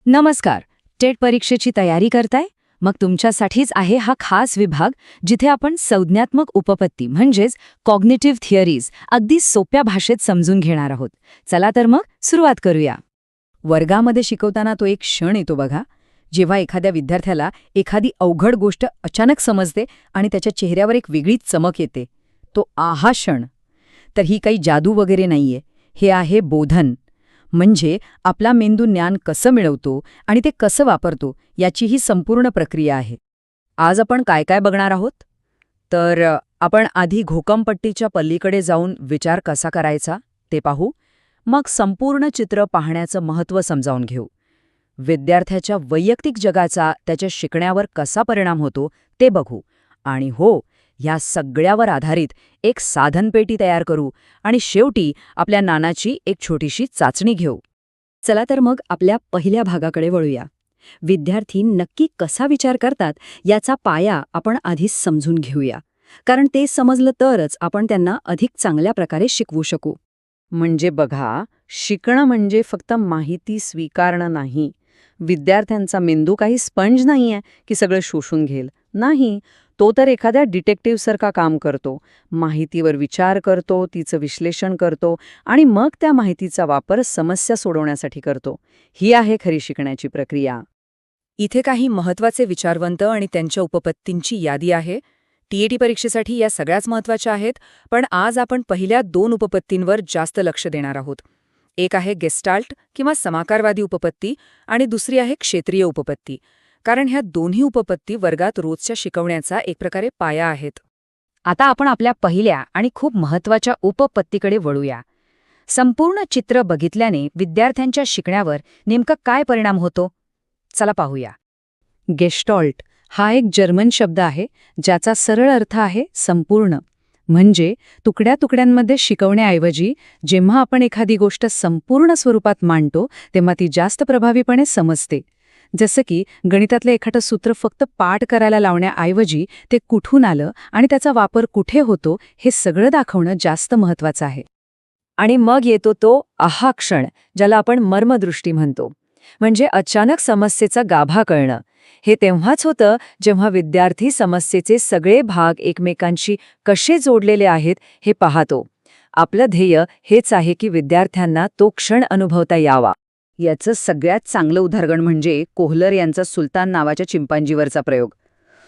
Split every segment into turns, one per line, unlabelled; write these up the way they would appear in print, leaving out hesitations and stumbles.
नमस्कार. टेट परीक्षेची तयारी करताय? मग तुमच्यासाठीच आहे हा खास विभाग जिथे आपण संज्ञात्मक उपपत्ती म्हणजेच कॉग्निटिव्ह थिअरीज अगदी सोप्या भाषेत समजून घेणार आहोत. चला तर मग सुरुवात करूया. वर्गामध्ये शिकवताना तो एक क्षण येतो बघा, जेव्हा एखाद्या विद्यार्थ्याला एखादी अवघड गोष्ट अचानक समजते आणि त्याच्या चेहऱ्यावर एक वेगळीच चमक येते. तो आहा क्षण. तर ही काही जादू वगैरे नाहीये, हे आहे बोधन. म्हणजे आपला मेंदू ज्ञान कसं मिळवतो आणि ते कसं वापरतो याची ही संपूर्ण प्रक्रिया आहे. आज आपण काय काय बघणार आहोत? तर आपण आधी घोकंपट्टीच्या पलीकडे जाऊन विचार कसा करायचा ते पाहू. मग संपूर्ण चित्र पाहण्याचं महत्त्व समजावून घेऊ. विद्यार्थ्याच्या वैयक्तिक जगाचा त्याच्या शिकण्यावर कसा परिणाम होतो ते बघू. आणि हो, ह्या सगळ्यावर आधारित एक साधनपेटी तयार करू आणि शेवटी आपल्या ज्ञानाची एक छोटीशी चाचणी घेऊ. चला तर मग आपल्या पहिल्या भागाकडे वळूया. विद्यार्थी नक्की कसा विचार करतात याचा पाया आपण आधीच समजून घेऊया, कारण ते समजलं तरच आपण त्यांना अधिक चांगल्या प्रकारे शिकवू शकू. म्हणजे बघा, शिकणं म्हणजे फक्त माहिती स्वीकारणं नाही. विद्यार्थ्यांचा मेंदू काही स्पंज नाहीये की सगळं शोषून घेईल. नाही, तो तर एखाद्या डिटेक्टिव्हसारखा काम करतो. माहितीवर विचार करतो, तिचं विश्लेषण करतो आणि मग त्या माहितीचा वापर समस्या सोडवण्यासाठी करतो. ही आहे खरी शिकण्याची प्रक्रिया. इथे काही महत्त्वाचे विचारवंत आणि त्यांच्या उपपत्तींची यादी आहे. टीएटी परीक्षेसाठी या सगळ्याच महत्त्वाच्या आहेत, पण आज आपण पहिल्या 2 उपपत्तींवर जास्त लक्ष देणार आहोत. एक आहे गेस्टाल्ट किंवा समाकारवादी उपपत्ती आणि दुसरी आहे क्षेत्रीय उपपत्ती. कारण ह्या दोन्ही उपपत्ती वर्गात रोजच्या शिकवण्याचा एक प्रकारे पाया आहेत. आता आपण आपल्या पहिल्या आणि खूप महत्त्वाच्या उपपत्तीकडे वळूया. संपूर्ण चित्र बघितल्याने विद्यार्थ्यांच्या शिकण्यावर नेमका काय परिणाम होतो? चला पाहूया. गेस्टाल्ट हा एक जर्मन शब्द आहे, ज्याचा सरळ अर्थ आहे संपूर्ण. म्हणजे तुकड्या तुकड्यांमध्ये शिकवण्याऐवजी जेव्हा आपण एखादी गोष्ट संपूर्ण स्वरूपात मांडतो तेव्हा ती जास्त प्रभावीपणे समजते. जसं की गणितातलं एखादं सूत्र फक्त पाठ करायला लावण्याऐवजी ते कुठून आलं आणि त्याचा वापर कुठे होतो हे सगळं दाखवणं जास्त महत्त्वाचं आहे. आणि मग येतो तो आहा क्षण, ज्याला आपण मर्मदृष्टी म्हणतो. म्हणजे अचानक समस्येचा गाभा कळणं. हे तेव्हाच होतं जेव्हा विद्यार्थी समस्येचे सगळे भाग एकमेकांशी कसे जोडलेले आहेत हे पाहतो. आपलं ध्येय हेच आहे की विद्यार्थ्यांना तो क्षण अनुभवता यावा. याचं सगळ्यात चांगलं उदाहरण म्हणजे कोहलर यांचा सुलतान नावाच्या चिंपांजीवरचा प्रयोग.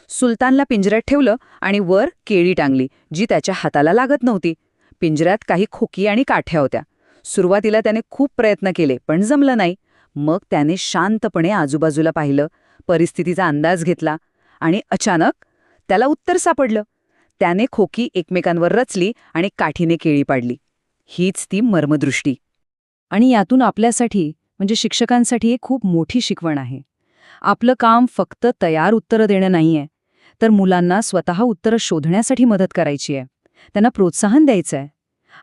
सुलतानला पिंजऱ्यात ठेवलं आणि वर केळी टांगली, जी त्याच्या हाताला लागत नव्हती. पिंजऱ्यात काही खोकी आणि काठ्या होत्या. सुरुवातीला त्याने खूप प्रयत्न केले, पण जमलं नाही. मग त्याने शांतपणे आजूबाजूला पाहिलं, परिस्थितीचा अंदाज घेतला आणि अचानक त्याला उत्तर सापडलं. त्याने खोकी एकमेकांवर रचली आणि काठीने केळी पाडली. हीच ती मर्मदृष्टी. आणि यातून आपल्यासाठी म्हणजे शिक्षकांसाठी एक खूप मोठी शिकवण आहे. आपलं काम फक्त तयार उत्तरं देणं नाहीये, तर मुलांना स्वतः उत्तरं शोधण्यासाठी मदत करायची आहे. त्यांना प्रोत्साहन द्यायचं आहे.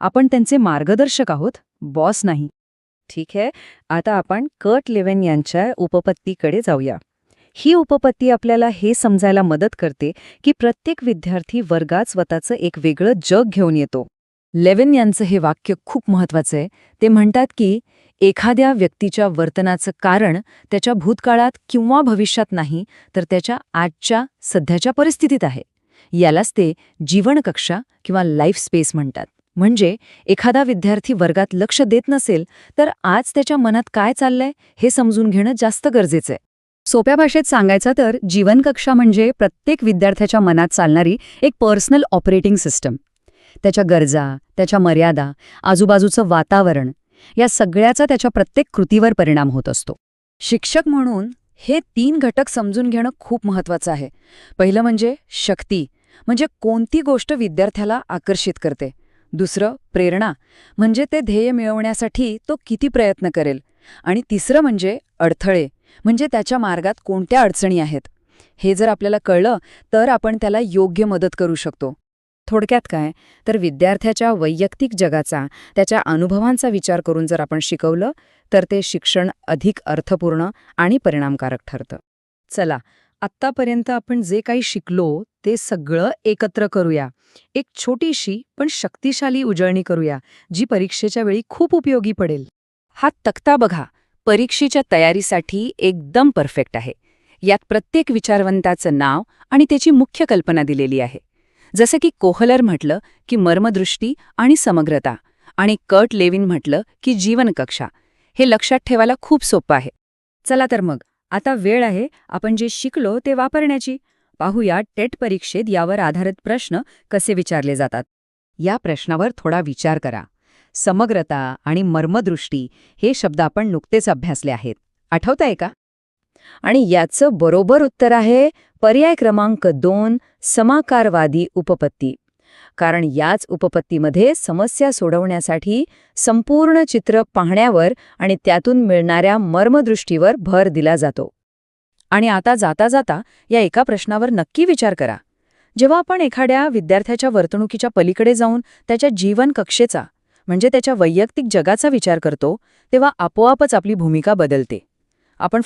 आपण त्यांचे मार्गदर्शक आहोत, बॉस नाही. ठीक आहे, आता आपण कर्ट लेव्हिन यांच्या उपपत्तीकडे जाऊया. ही उपपत्ती आपल्याला हे समजायला मदत करते की प्रत्येक विद्यार्थी वर्गात स्वतःचं एक वेगळं जग घेऊन येतो. लेव्हिन यांचं हे वाक्य खूप महत्त्वाचं आहे. ते म्हणतात की एखाद्या व्यक्तीच्या वर्तनाचं कारण त्याच्या भूतकाळात किंवा भविष्यात नाही, तर त्याच्या आजच्या सध्याच्या परिस्थितीत आहे. यालाच ते जीवनकक्षा किंवा लाईफ स्पेस म्हणतात. म्हणजे एखादा विद्यार्थी वर्गात लक्ष देत नसेल तर आज त्याच्या मनात काय चाललंय हे समजून घेणं जास्त गरजेचं आहे. सोप्या भाषेत सांगायचं तर जीवनकक्षा म्हणजे प्रत्येक विद्यार्थ्याच्या मनात चालणारी एक पर्सनल ऑपरेटिंग सिस्टम. त्याच्या गरजा, त्याच्या मर्यादा, आजूबाजूचं वातावरण या सगळ्याचा त्याच्या प्रत्येक कृतीवर परिणाम होत असतो. शिक्षक म्हणून हे 3 घटक समजून घेणं खूप महत्त्वाचं आहे. पहिलं म्हणजे शक्ती, म्हणजे कोणती गोष्ट विद्यार्थ्याला आकर्षित करते. दुसरं प्रेरणा, म्हणजे ते ध्येय मिळवण्यासाठी तो किती प्रयत्न करेल. आणि तिसरं म्हणजे अडथळे, म्हणजे त्याच्या मार्गात कोणत्या अडचणी आहेत. हे जर आपल्याला कळलं तर आपण त्याला योग्य मदत करू शकतो. थोडक्यात काय, तर विद्यार्थ्याच्या वैयक्तिक जगाचा, त्याच्या अनुभवांचा विचार करून जर आपण शिकवलं तर ते शिक्षण अधिक अर्थपूर्ण आणि परिणामकारक ठरतं. चला, आत्तापर्यंत आपण जे काही शिकलो ते सगळं एकत्र करूया. एक छोटीशी पण शक्तिशाली उजळणी करूया, जी परीक्षेच्या वेळी खूप उपयोगी पडेल. हा तक्ता बघा.
परीक्षेच्या तयारीसाठी एकदम परफेक्ट आहे. यात प्रत्येक विचारवंताचं नाव आणि त्याची मुख्य कल्पना दिलेली आहे. जसं की कोहलर म्हटलं की मर्मदृष्टी आणि समग्रता, आणि कर्ट लेविन म्हटलं की जीवनकक्षा. हे लक्षात ठेवायला खूप सोपं आहे.
चला तर मग, आता वेळ आहे आपण जे शिकलो ते वापरण्याची. पाहूया टेट परीक्षेत यावर आधारित प्रश्न कसे विचारले जातात. या प्रश्नावर थोडा विचार करा. समग्रता आणि मर्मदृष्टी हे शब्द आपण नुकतेच अभ्यासले आहेत. आठवतंय का? आणि याचं बरोबर उत्तर आहे पर्याय क्रमांक 2, समाकारवादी उपपत्ती. कारण याच उपपत्तीमध्ये समस्या सोडवण्यासाठी संपूर्ण चित्र पाहण्यावर आणि त्यातून मिळणाऱ्या मर्मदृष्टीवर भर दिला जातो. आणि आता जाता जाता या एका प्रश्नावर नक्की विचार करा. जेव्हा आपण एखाद्या विद्यार्थ्याच्या वर्तणुकीच्या पलीकडे जाऊन त्याच्या जीवन कक्षेचा म्हणजे त्याच्या वैयक्तिक जगाचा विचार करतो, तेव्हा आपोआपच आपली भूमिका बदलते. आपण